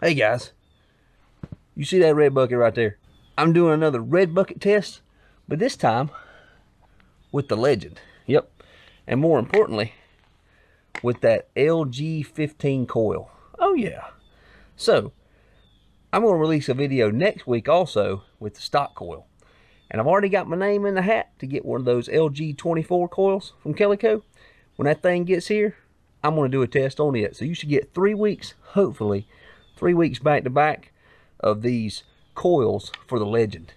Hey guys, you see that red bucket right there? I'm doing another red bucket test, but this time with the Legend. Yep, and more importantly, with that LG15 coil. Oh yeah. So, I'm going to release a video next week also with the stock coil. And I've already got my name in the hat to get one of those LG24 coils from Kellyco. When that thing gets here, I'm going to do a test on it. So you should get 3 weeks, hopefully, 3 weeks back to back of these coils for the Legend.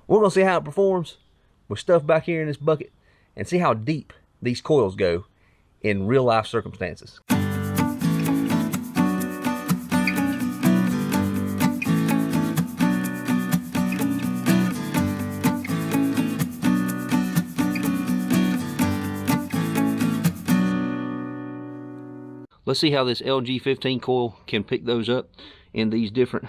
We're going to see how it performs with stuff back here in this bucket and see how deep these coils go in real life circumstances. Let's see how this LG15 coil can pick those up in these different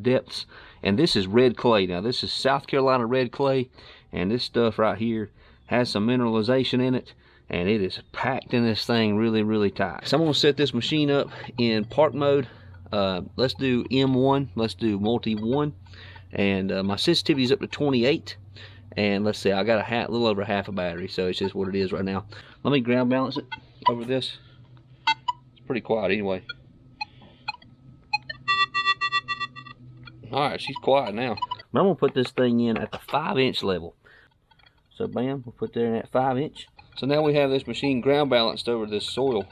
depths. And this is red clay. Now this is South Carolina red clay, and this stuff right here has some mineralization in it, and it is packed in this thing really tight. So I'm going to set this machine up in park mode. Let's do M1, let's do multi 1, and my sensitivity is up to 28. And let's see, I got a little over half a battery, so it's just what it is right now. Let me ground balance it over this. Pretty quiet anyway. Alright, she's quiet now. But I'm going to put this thing in at the 5-inch level. So bam, we'll put that in at 5-inch. So now we have this machine ground balanced over this soil.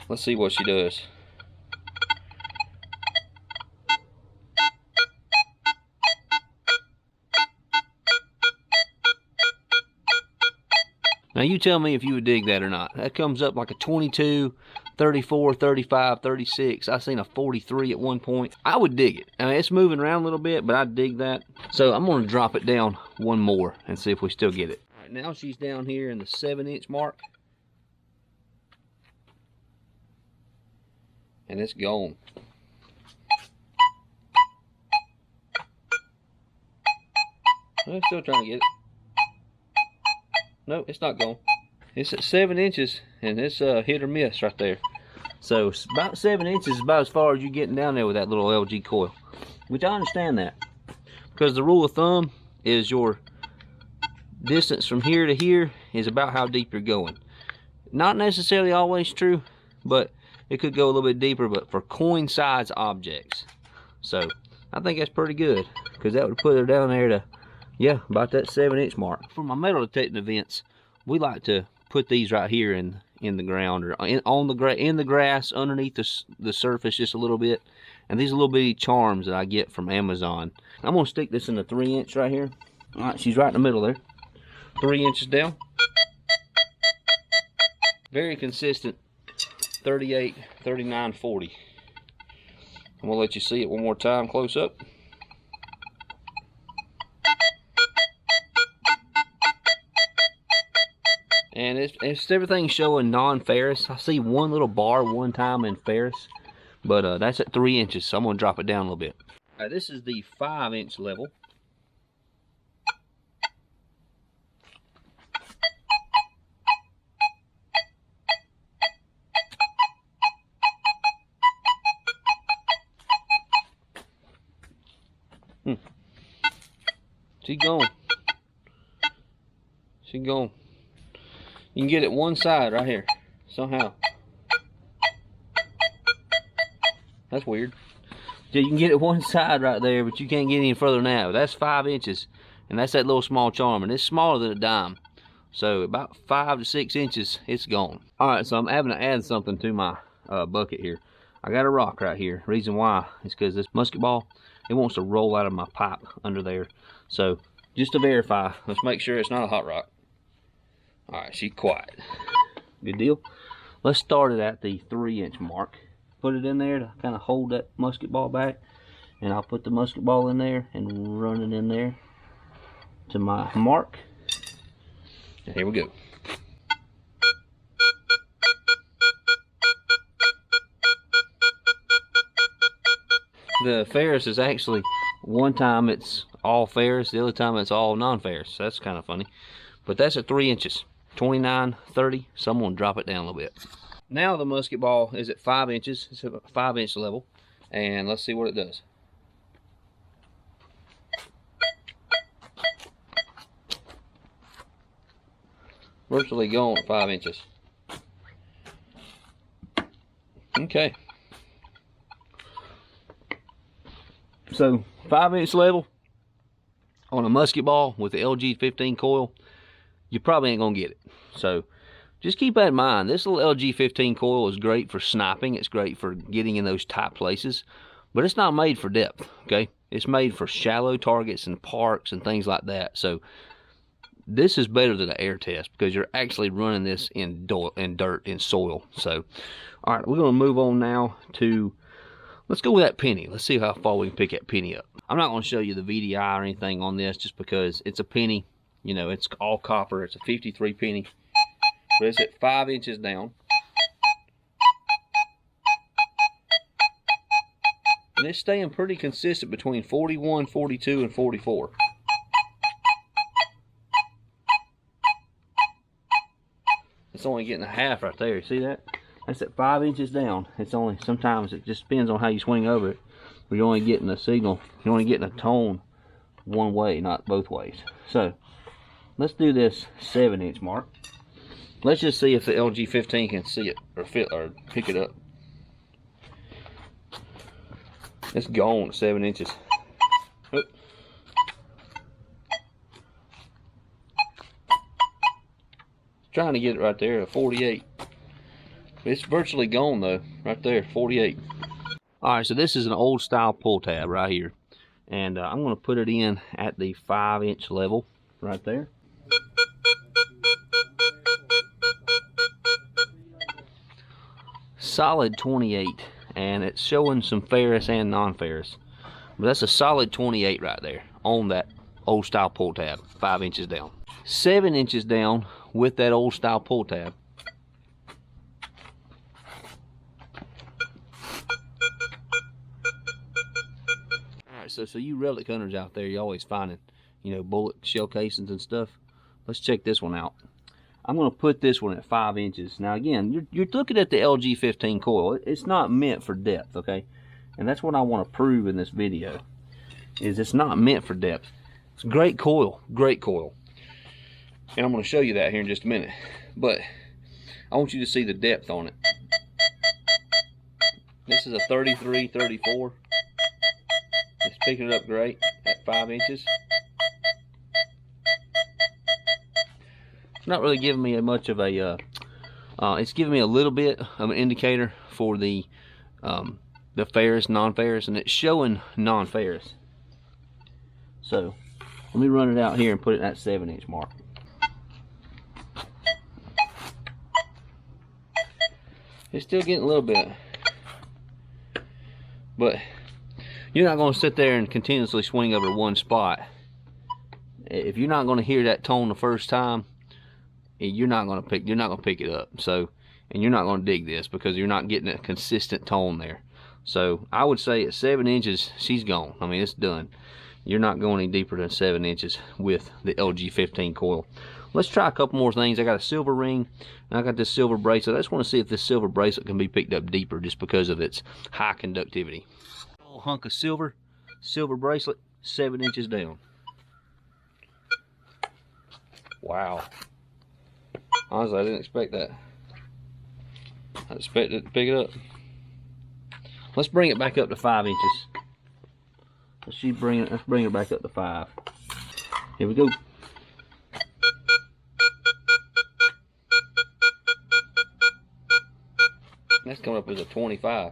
Let's see what she does. Now you tell me if you would dig that or not. That comes up like a 22, 34, 35, 36. I seen a 43 at one point. I would dig it. I mean, it's moving around a little bit, but I'd dig that. So I'm going to drop it down one more and see if we still get it. All right, now she's down here in the 7-inch mark. And it's gone. I'm still trying to get it. No, it's not gone. It's at 7 inches, and it's hit or miss right there. So about 7 inches is about as far as you're getting down there with that little LG coil, which I understand that, because the rule of thumb is your distance from here to here is about how deep you're going. Not necessarily always true, but it could go a little bit deeper, but for coin size objects. So I think that's pretty good, because that would put her down there to, yeah, about that 7-inch mark. For my metal detecting events, we like to put these right here in the ground, or in the grass underneath the surface just a little bit. And these little bitty charms that I get from Amazon. I'm gonna stick this in the 3-inch right here. All right, she's right in the middle there. 3 inches down. Very consistent. 38, 39, 40. I'm gonna let you see it one more time close up. And it's everything showing non-ferrous. I see one little bar one time in ferrous, but that's at 3 inches, so I'm going to drop it down a little bit. This is the 5-inch level. She's gone. She's gone. You can get it one side right here, somehow. That's weird. So you can get it one side right there, but you can't get any further now. That's 5 inches, and that's that little small charm, and it's smaller than a dime. So about 5 to 6 inches, it's gone. All right, so I'm having to add something to my bucket here. I got a rock right here. Reason why is because this musket ball, it wants to roll out of my pipe under there. So just to verify, let's make sure it's not a hot rock. All right, she's quiet. Good deal. Let's start it at the 3-inch mark. Put it in there to kind of hold that musket ball back, and I'll put the musket ball in there and run it in there to my mark. And here we go. The ferrous is actually, one time it's all ferrous, the other time it's all non-ferrous. That's kind of funny. But that's at 3 inches. 29, 30, so I'm going to drop it down a little bit. Now the musket ball is at 5 inches. It's at a 5-inch level. and let's see what it does. Virtually gone at 5 inches. Okay. So 5-inch level on a musket ball with the LG15 coil, you probably ain't gonna get it. So just keep that in mind. This little LG15 coil is great for sniping. It's great for getting in those tight places, but it's not made for depth. Okay, it's made for shallow targets and parks and things like that. So this is better than an air test because you're actually running this in dirt, in soil. So, all right, we're going to move on now to, let's go with that penny. Let's see how far we can pick that penny up. I'm not going to show you the VDI or anything on this just because it's a penny. You know, it's all copper. It's a 53 penny. But it's at 5 inches down. And it's staying pretty consistent between 41, 42, and 44. It's only getting a half right there. See that? That's at 5 inches down. It's only, sometimes it just depends on how you swing over it. But you're only getting a signal. You're only getting a tone one way, not both ways. So let's do this 7-inch mark. Let's just see if the LG15 can see it or fit or pick it up. It's gone at 7 inches. Oop. Trying to get it right there at 48. It's virtually gone though, right there, 48. Alright, so this is an old style pull tab right here. And I'm going to put it in at the 5-inch level right there. Solid 28, and it's showing some ferrous and non-ferrous. But that's a solid 28 right there on that old style pull tab, 5 inches down. 7 inches down with that old style pull tab. Alright, so you relic hunters out there, you're always finding, you know, bullet shell casings and stuff. Let's check this one out. I'm going to put this one at 5 inches. Now again, you're looking at the LG15 coil. It's not meant for depth, okay? And that's what I want to prove in this video, is it's not meant for depth. It's a great coil, great coil. And I'm going to show you that here in just a minute. But I want you to see the depth on it. This is a 33, 34. It's picking it up great at 5 inches. Not really giving me much of a it's giving me a little bit of an indicator for the ferrous, non-ferrous, and it's showing non-ferrous. So let me run it out here and put it at that 7-inch mark. It's still getting a little bit, but you're not going to sit there and continuously swing over one spot. If you're not going to hear that tone the first time, you're not going to pick it up. So, and you're not going to dig this because you're not getting a consistent tone there. So I would say at 7 inches, she's gone. I mean, it's done. You're not going any deeper than 7 inches with the LG15 coil. Let's try a couple more things. I got a silver ring and I got this silver bracelet. I just want to see if this silver bracelet can be picked up deeper just because of its high conductivity. A little hunk of silver bracelet, 7 inches down. Wow. Honestly, I didn't expect that. I expected it to pick it up. Let's bring it back up to 5 inches. Let's bring it back up to 5. Here we go. That's coming up as a 25.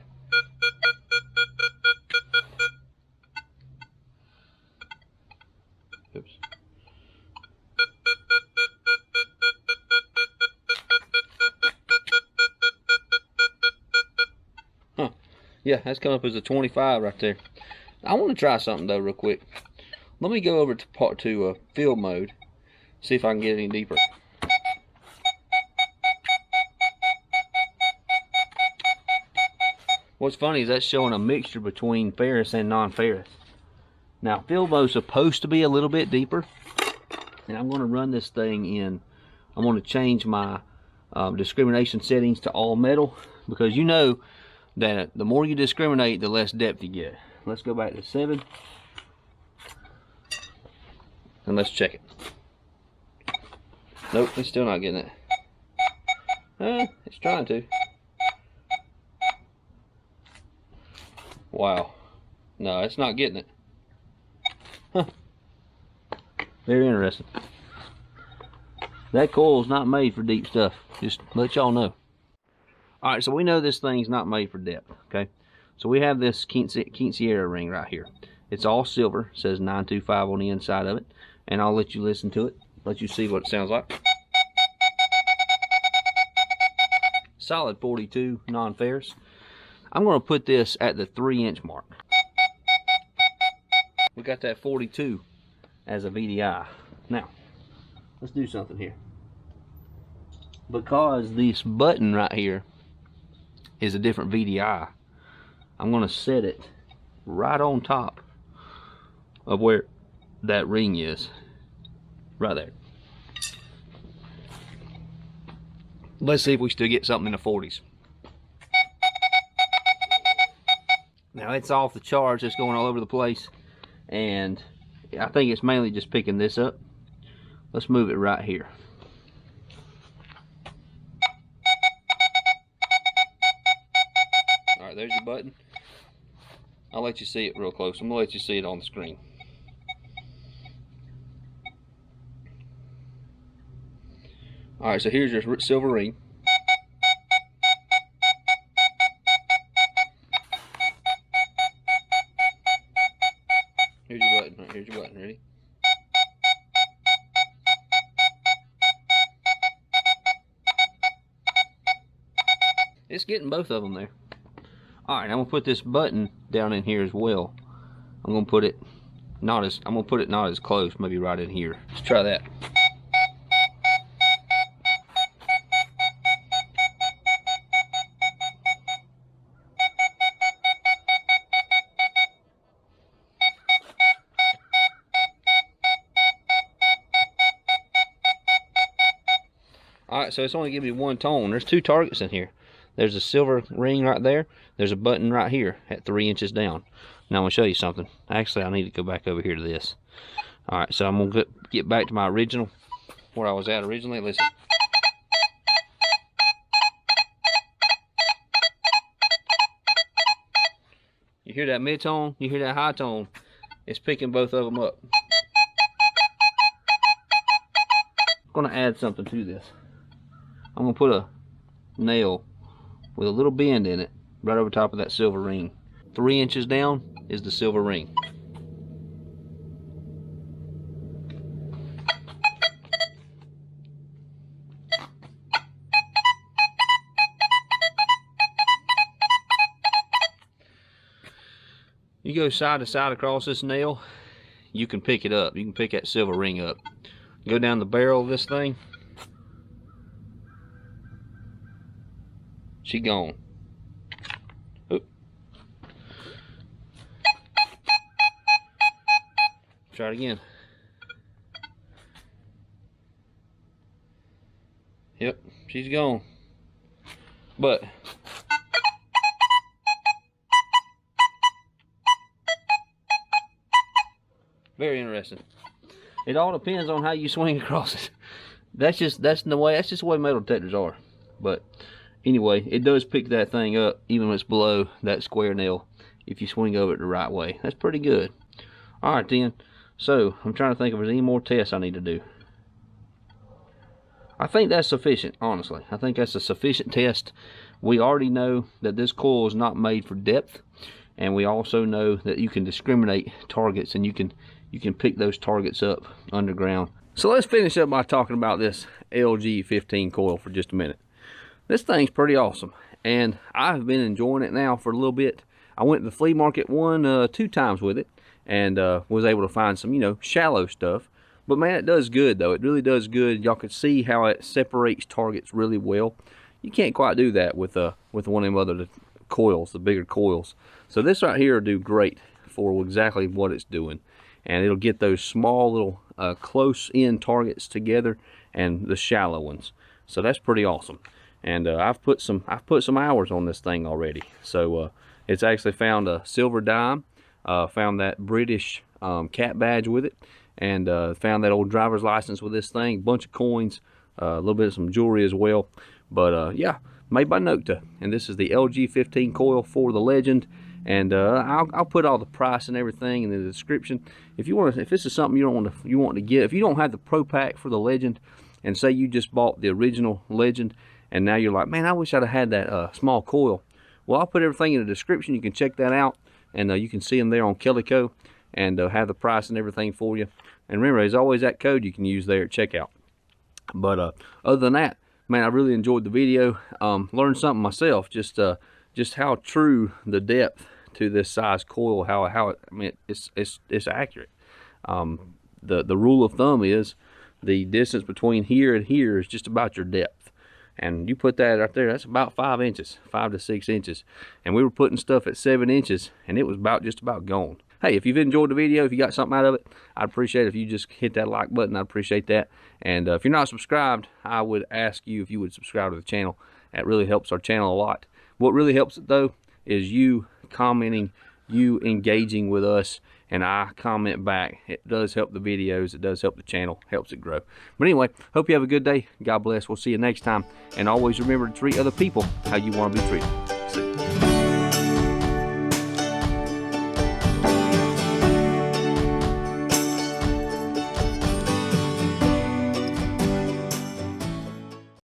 Oops. Huh. Yeah, that's coming up as a 25 right there. I want to try something though real quick. Let me go over to field mode, see if I can get any deeper. What's funny is that's showing a mixture between ferrous and non-ferrous. Now field mode is supposed to be a little bit deeper, and I'm going to run this thing in. I'm going to change my discrimination settings to all metal, because you know that the more you discriminate, the less depth you get. Let's go back to 7 and let's check it. Nope, it's still not getting it. It's trying to. Wow. No, it's not getting it. Huh. Very interesting. That coil's not made for deep stuff. Just to let y'all know. Alright, so we know this thing's not made for depth, okay? So we have this quinceañera ring right here. It's all silver. It says 925 on the inside of it. And I'll let you listen to it. Let you see what it sounds like. Solid 42 non-ferrous. I'm going to put this at the 3-inch mark. We got that 42 as a VDI. Now, let's do something here. Because this button right here is a different VDI, I'm going to set it right on top of where that ring is. Right there. Let's see if we still get something in the 40s. Now it's off the charts, it's going all over the place, and I think it's mainly just picking this up. Let's move it right here. Alright, there's your button. I'll let you see it real close. I'm going to let you see it on the screen. Alright, so here's your silver ring. Here's your button. Right, here's your button. Ready? It's getting both of them there. Alright, I'm gonna put this button down in here as well. I'm gonna put it not as close, maybe right in here. Let's try that. Alright, so it's only giving me one tone. There's 2 targets in here. There's a silver ring right there. There's a button right here at 3 inches down. Now I'm going to show you something. Actually, I need to go back over here to this. Alright, so I'm going to get back to my original, where I was at originally. Listen. You hear that mid-tone? You hear that high tone? It's picking both of them up. I'm going to add something to this. I'm going to put a nail with a little bend in it right over top of that silver ring. 3 inches down is the silver ring. You go side to side across this nail, you can pick it up. You can pick that silver ring up. Go down the barrel of this thing. She gone. Oop. Try it again. Yep, she's gone. But very interesting. It all depends on how you swing across it. That's just the way metal detectors are. But anyway, it does pick that thing up even when it's below that square nail if you swing over it the right way. That's pretty good. Alright then, so I'm trying to think if there's any more tests I need to do. I think that's sufficient, honestly. I think that's a sufficient test. We already know that this coil is not made for depth, and we also know that you can discriminate targets, and you can pick those targets up underground. So let's finish up by talking about this LG15 coil for just a minute. This thing's pretty awesome, and I've been enjoying it now for a little bit. I went to the flea market 2 times with it, and was able to find some, you know, shallow stuff. But man, it does good though. It really does good. Y'all can see how it separates targets really well. You can't quite do that with one of them other coils, the bigger coils. So this right here will do great for exactly what it's doing, and it'll get those small little close in targets together and the shallow ones. So that's pretty awesome. and I've put some hours on this thing already. So it's actually found a silver dime, found that British cat badge with it, and found that old driver's license with this thing, bunch of coins, a little bit of some jewelry as well. But yeah, made by Nokta, and this is the LG15 coil for the Legend. And I'll put all the price and everything in the description. If you want to, if this is something you want to get, if you don't have the Pro Pack for the Legend, and say you just bought the original Legend, and now you're like, man, I wish I'd have had that small coil. Well, I'll put everything in the description. You can check that out, and you can see them there on Kellyco, and have the price and everything for you. And remember, there's always that code you can use there at checkout. But other than that, man, I really enjoyed the video. Learned something myself, just how true the depth to this size coil, how it, I mean, it's accurate. The rule of thumb is the distance between here and here is just about your depth. And you put that right there, that's about 5 inches, 5 to 6 inches. And we were putting stuff at 7 inches, and it was just about gone. Hey, if you've enjoyed the video, if you got something out of it, I'd appreciate it if you just hit that like button. I'd appreciate that. And if you're not subscribed, I would ask you if you would subscribe to the channel. That really helps our channel a lot. What really helps it, though, is you commenting, you engaging with us, and I comment back. It does help the videos, it does help the channel, helps it grow. But anyway, hope you have a good day. God bless. We'll see you next time. And always remember to treat other people how you want to be treated.